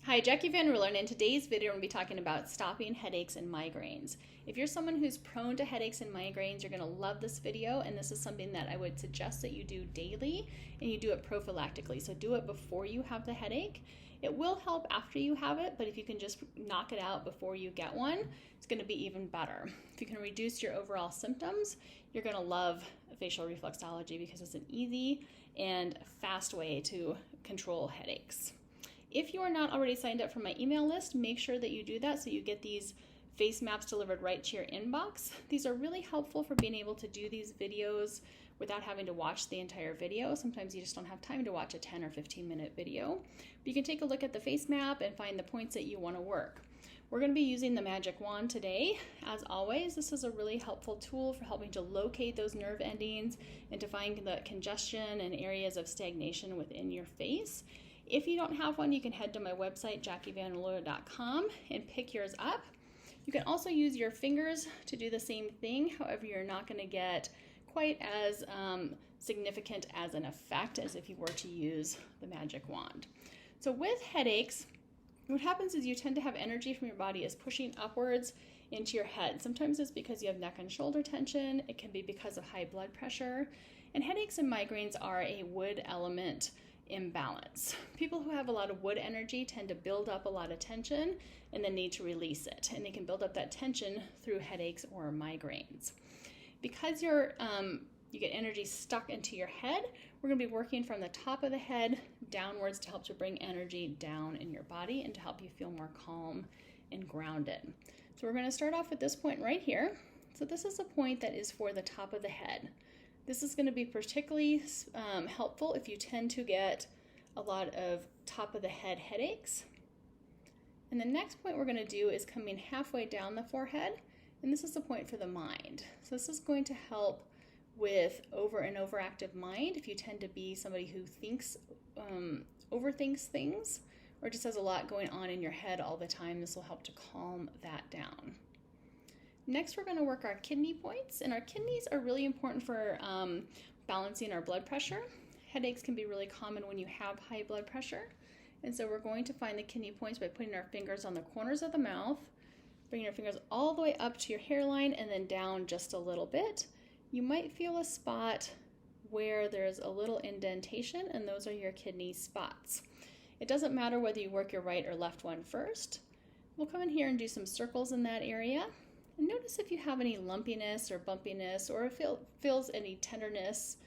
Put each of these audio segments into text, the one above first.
Hi, Jackie Van Ruler, and in today's video, we're going to be talking about stopping headaches and migraines. If you're someone who's prone to headaches and migraines, you're going to love this video, and this is something that I would suggest that you do daily, and you do it prophylactically. So do it before you have the headache. It will help after you have it, but if you can just knock it out before you get one, it's going to be even better. If you can reduce your overall symptoms, you're going to love facial reflexology because it's an easy and fast way to control headaches. If you are not already signed up for my email list, make sure that you do that so you get these face maps delivered right to your inbox. These are really helpful for being able to do these videos without having to watch the entire video. Sometimes you just don't have time to watch a 10 or 15-minute video. But you can take a look at the face map and find the points that you want to work. We're going to be using the magic wand today. As always, this is a really helpful tool for helping to locate those nerve endings and to find the congestion and areas of stagnation within your face. If you don't have one, you can head to my website, jackievanruler.com, and pick yours up. You can also use your fingers to do the same thing. However, you're not going to get quite as significant as an effect as if you were to use the magic wand. So with headaches, what happens is you tend to have energy from your body is pushing upwards into your head. Sometimes it's because you have neck and shoulder tension. It can be because of high blood pressure. And headaches and migraines are a wood element imbalance. People who have a lot of wood energy tend to build up a lot of tension and then need to release it. And they can build up that tension through headaches or migraines. Because you get energy stuck into your head, we're going to be working from the top of the head downwards to help to bring energy down in your body and to help you feel more calm and grounded. So we're going to start off with this point right here. So this is a point that is for the top of the head. This is going to be particularly helpful if you tend to get a lot of top of the head headaches. And the next point we're going to do is coming halfway down the forehead, and this is the point for the mind. So this is going to help with over and overactive mind. If you tend to be somebody who thinks, overthinks things, or just has a lot going on in your head all the time, this will help to calm that down. Next, we're going to work our kidney points, and our kidneys are really important for balancing our blood pressure. Headaches can be really common when you have high blood pressure, and so we're going to find the kidney points by putting our fingers on the corners of the mouth, bringing our fingers all the way up to your hairline and then down just a little bit. You might feel a spot where there's a little indentation, and those are your kidney spots. It doesn't matter whether you work your right or left one first. We'll come in here and do some circles in that area. And notice if you have any lumpiness or bumpiness, or if it feels any tenderness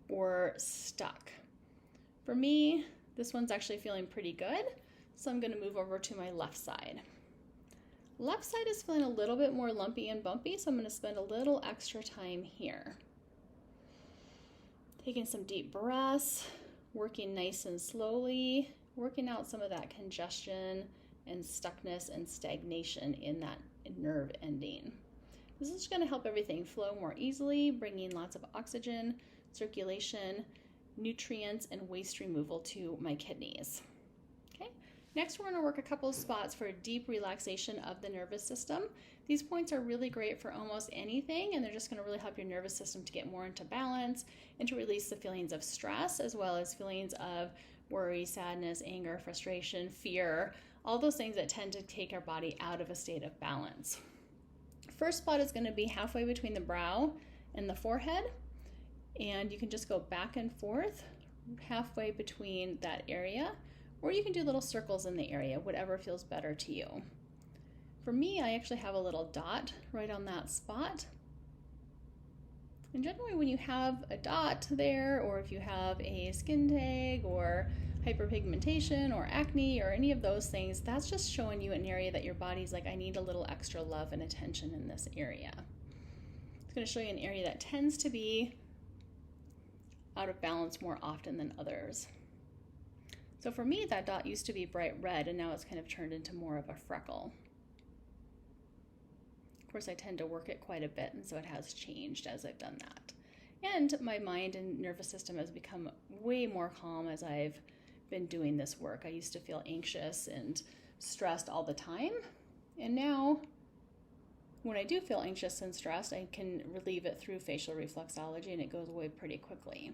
or stuck. For me, this one's actually feeling pretty good, so I'm going to move over to my left side. Left side is feeling a little bit more lumpy and bumpy, so I'm going to spend a little extra time here. Taking some deep breaths, working nice and slowly, working out some of that congestion and stuckness and stagnation in that nerve ending. This is going to help everything flow more easily, bringing lots of oxygen, circulation, nutrients, and waste removal to my kidneys. Okay. Next, we're going to work a couple of spots for a deep relaxation of the nervous system. These points are really great for almost anything, and they're just going to really help your nervous system to get more into balance and to release the feelings of stress, as well as feelings of worry, sadness, anger, frustration, fear, all those things that tend to take our body out of a state of balance. First spot is going to be halfway between the brow and the forehead, and you can just go back and forth halfway between that area, or you can do little circles in the area, whatever feels better to you. For me, I actually have a little dot right on that spot. And generally when you have a dot there, or if you have a skin tag or hyperpigmentation or acne or any of those things, that's just showing you an area that your body's like, I need a little extra love and attention in this area. It's going to show you an area that tends to be out of balance more often than others. So for me, that dot used to be bright red, and now it's kind of turned into more of a freckle. Of course, I tend to work it quite a bit, and so it has changed as I've done that. And my mind and nervous system has become way more calm as I've been doing this work. I used to feel anxious and stressed all the time, and now when I do feel anxious and stressed, I can relieve it through facial reflexology, and it goes away pretty quickly.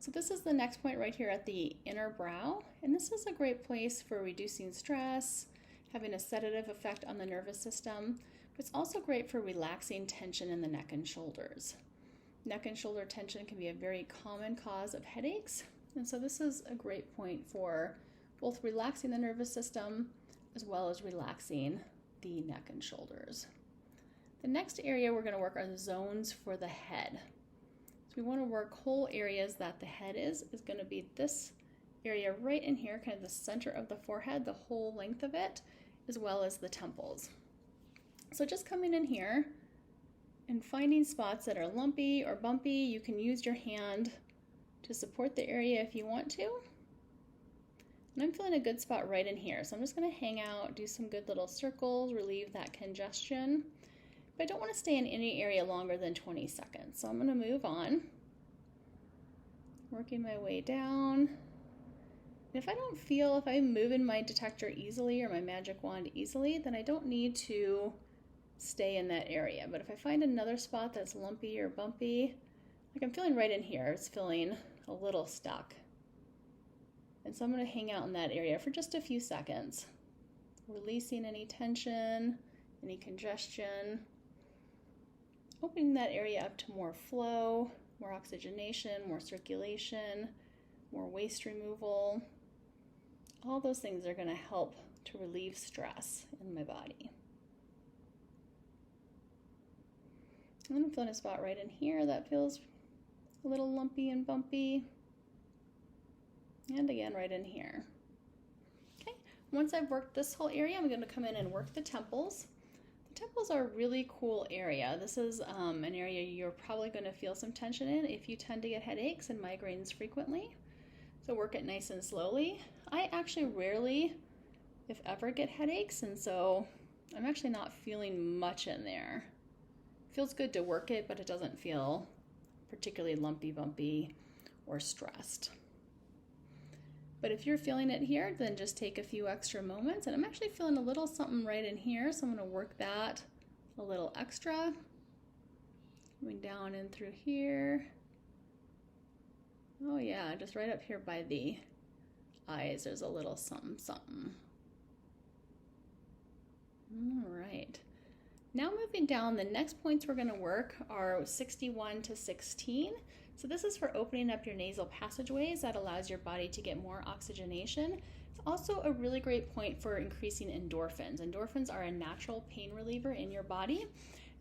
So this is the next point right here at the inner brow, and this is a great place for reducing stress, having a sedative effect on the nervous system, but it's also great for relaxing tension in the neck and shoulders. Neck and shoulder tension can be a very common cause of headaches, and so this is a great point for both relaxing the nervous system as well as relaxing the neck and shoulders. The next area we're going to work are the zones for the head. So we want to work whole areas that the head is going to be this area right in here, kind of the center of the forehead, the whole length of it, as well as the temples. So just coming in here and finding spots that are lumpy or bumpy. You can use your hand to support the area if you want to. And I'm feeling a good spot right in here. So I'm just going to hang out, do some good little circles, relieve that congestion. But I don't want to stay in any area longer than 20 seconds. So I'm going to move on, working my way down. And if I'm moving my detector easily or my magic wand easily, then I don't need to stay in that area. But if I find another spot that's lumpy or bumpy, like I'm feeling right in here, it's feeling a little stuck. And so I'm going to hang out in that area for just a few seconds, releasing any tension, any congestion, opening that area up to more flow, more oxygenation, more circulation, more waste removal. All those things are going to help to relieve stress in my body. And then I'm feeling a spot right in here that feels a little lumpy and bumpy. And again, right in here. Okay, once I've worked this whole area, I'm going to come in and work the temples. The temples are a really cool area. This is an area you're probably going to feel some tension in if you tend to get headaches and migraines frequently. So work it nice and slowly. I actually rarely, if ever, get headaches, and so I'm actually not feeling much in there. It feels good to work it, but it doesn't feel particularly lumpy, bumpy, or stressed. But if you're feeling it here, then just take a few extra moments. And I'm actually feeling a little something right in here, so I'm going to work that a little extra. Going down in through here. Oh yeah, just right up here by the eyes, there's a little something, something. All right. Now moving down, the next points we're going to work are 61 to 16. So this is for opening up your nasal passageways. That allows your body to get more oxygenation. It's also a really great point for increasing endorphins. Endorphins are a natural pain reliever in your body.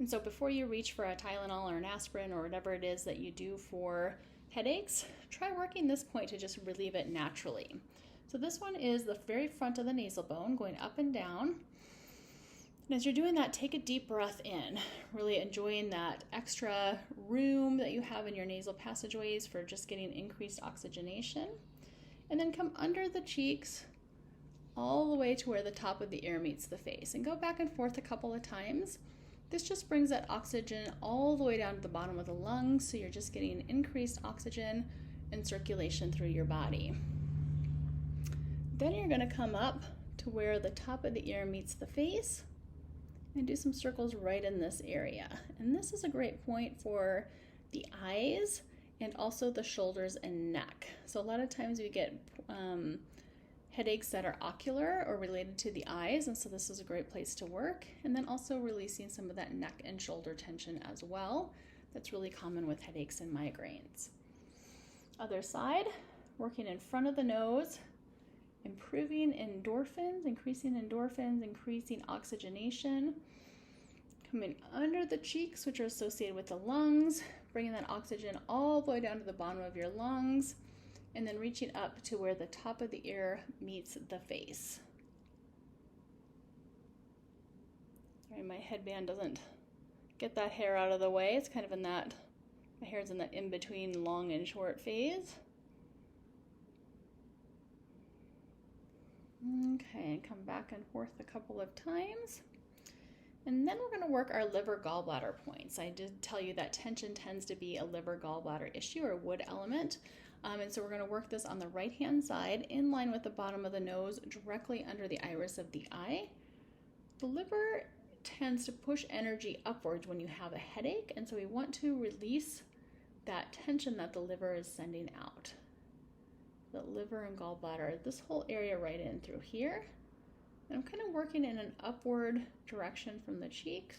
And so before you reach for a Tylenol or an aspirin or whatever it is that you do for headaches, try working this point to just relieve it naturally. So this one is the very front of the nasal bone, going up and down. And as you're doing that, take a deep breath in, really enjoying that extra room that you have in your nasal passageways for just getting increased oxygenation. And then come under the cheeks all the way to where the top of the ear meets the face. And go back and forth a couple of times. This just brings that oxygen all the way down to the bottom of the lungs, so you're just getting increased oxygen and circulation through your body. Then you're going to come up to where the top of the ear meets the face and do some circles right in this area. And this is a great point for the eyes and also the shoulders and neck. So a lot of times we get headaches that are ocular or related to the eyes, and so this is a great place to work. And then also releasing some of that neck and shoulder tension as well. That's really common with headaches and migraines. Other side, working in front of the nose, improving endorphins, increasing oxygenation. Coming under the cheeks, which are associated with the lungs, bringing that oxygen all the way down to the bottom of your lungs, and then reaching up to where the top of the ear meets the face. Sorry, my headband doesn't get that hair out of the way. It's kind of in that, my hair's in that in-between long and short phase. Okay, come back and forth a couple of times. And then we're going to work our liver gallbladder points. I did tell you that tension tends to be a liver gallbladder issue or wood element. And so we're going to work this on the right-hand side in line with the bottom of the nose, directly under the iris of the eye. The liver tends to push energy upwards when you have a headache, and so we want to release that tension that the liver is sending out. The liver and gallbladder, this whole area right in through here. And I'm kind of working in an upward direction from the cheeks,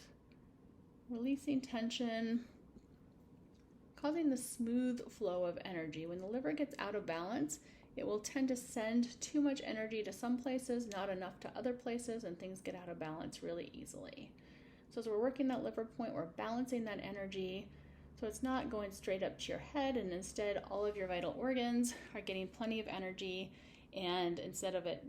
releasing tension, causing the smooth flow of energy. When the liver gets out of balance, it will tend to send too much energy to some places, not enough to other places, and things get out of balance really easily. So as we're working that liver point, we're balancing that energy so it's not going straight up to your head, and instead all of your vital organs are getting plenty of energy, and instead of it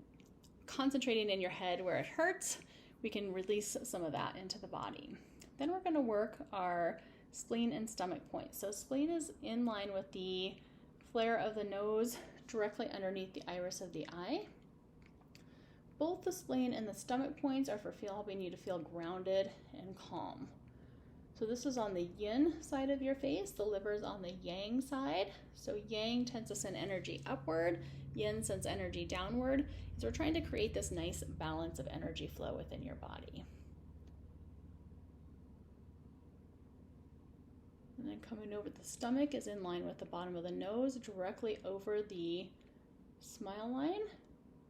concentrating in your head where it hurts, we can release some of that into the body. Then we're going to work our spleen and stomach points. So spleen is in line with the flare of the nose directly underneath the iris of the eye. Both the spleen and the stomach points are for helping you to feel grounded and calm. So this is on the yin side of your face, the liver is on the yang side. So yang tends to send energy upward, yin sends energy downward. So we're trying to create this nice balance of energy flow within your body. And then coming over the stomach is in line with the bottom of the nose, directly over the smile line.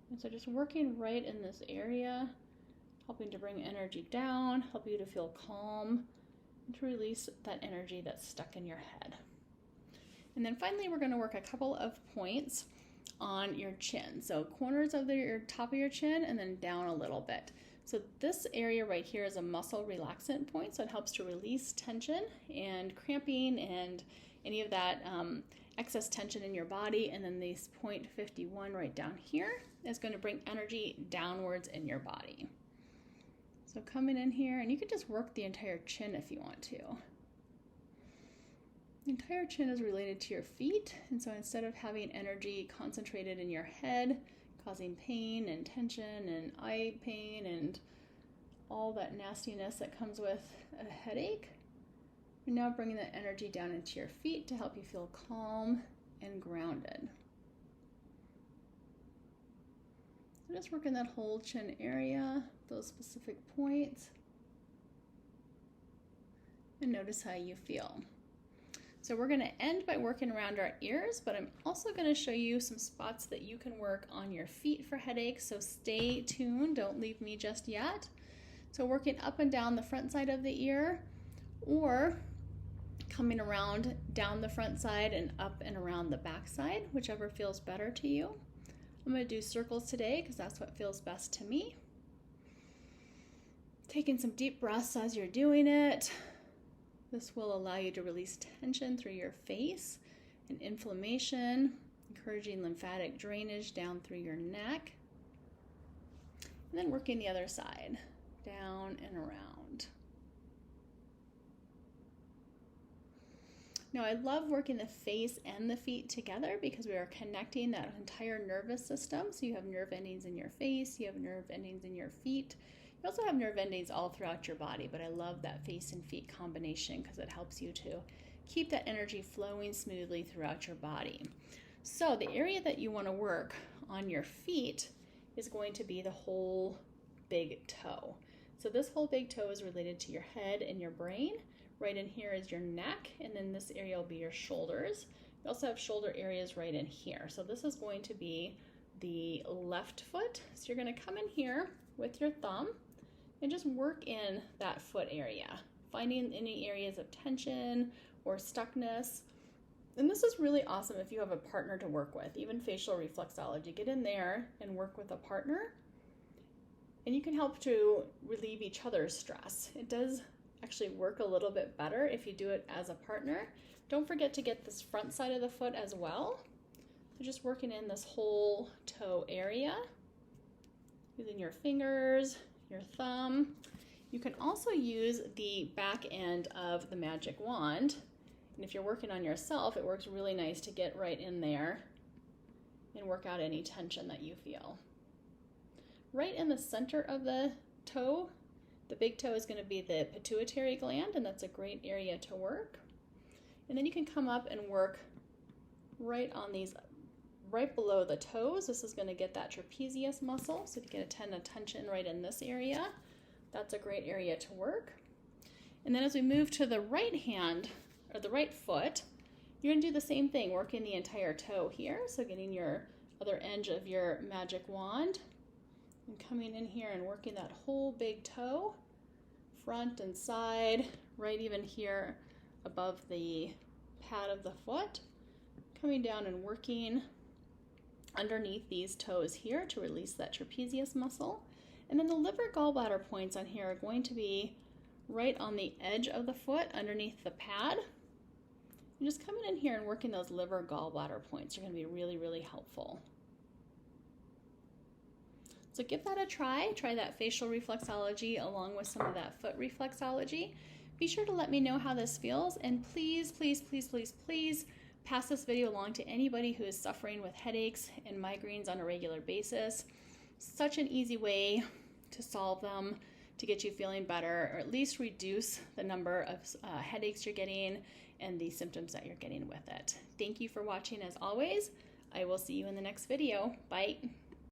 And so just working right in this area, helping to bring energy down, help you to feel calm, and to release that energy that's stuck in your head. And then finally, we're going to work a couple of points on your chin. So corners of your top of your chin and then down a little bit. So this area right here is a muscle relaxant point, so it helps to release tension and cramping and any of that excess tension in your body. And then this point 51 right down here is going to bring energy downwards in your body. So coming in here, and you can just work the entire chin if you want to. The entire chin is related to your feet, and so instead of having energy concentrated in your head, causing pain and tension and eye pain and all that nastiness that comes with a headache, you're now bringing that energy down into your feet to help you feel calm and grounded. So just working that whole chin area, those specific points, and notice how you feel. So we're going to end by working around our ears, but I'm also going to show you some spots that you can work on your feet for headaches, so stay tuned, don't leave me just yet. So working up and down the front side of the ear, or coming around down the front side and up and around the back side, whichever feels better to you. I'm going to do circles today because that's what feels best to me. Taking some deep breaths as you're doing it. This will allow you to release tension through your face and inflammation, encouraging lymphatic drainage down through your neck. And then working the other side, down and around. Now I love working the face and the feet together because we are connecting that entire nervous system. So you have nerve endings in your face, you have nerve endings in your feet. You also have nerve endings all throughout your body, but I love that face and feet combination because it helps you to keep that energy flowing smoothly throughout your body. So the area that you want to work on your feet is going to be the whole big toe. So this whole big toe is related to your head and your brain. Right in here is your neck, and then this area will be your shoulders. You also have shoulder areas right in here. So this is going to be the left foot. So you're going to come in here with your thumb and just work in that foot area, finding any areas of tension or stuckness. And this is really awesome if you have a partner to work with, even facial reflexology. Get in there and work with a partner, and you can help to relieve each other's stress. It does actually work a little bit better if you do it as a partner. Don't forget to get this front side of the foot as well. So just working in this whole toe area, using your fingers, your thumb. You can also use the back end of the magic wand, and if you're working on yourself, it works really nice to get right in there and work out any tension that you feel. Right in the center of the toe, the big toe is going to be the pituitary gland, and that's a great area to work. And then you can come up and work right on these, right below the toes. This is going to get that trapezius muscle, so if you get a ton of tension right in this area, that's a great area to work. And then as we move to the right hand, or the right foot, You're gonna do the same thing, working the entire toe here. So getting your other edge of your magic wand and coming in here and working that whole big toe, front and side, right even here above the pad of the foot. Coming down and working underneath these toes here to release that trapezius muscle. And then the liver gallbladder points on here are going to be right on the edge of the foot underneath the pad. And just coming in here and working those liver gallbladder points are going to be really, really helpful. So give that a try. Try that facial reflexology along with some of that foot reflexology. Be sure to let me know how this feels, and please, please, please, please, please pass this video along to anybody who is suffering with headaches and migraines on a regular basis. Such an easy way to solve them, to get you feeling better, or at least reduce the number of headaches you're getting and the symptoms that you're getting with it. Thank you for watching as always. I will see you in the next video. Bye.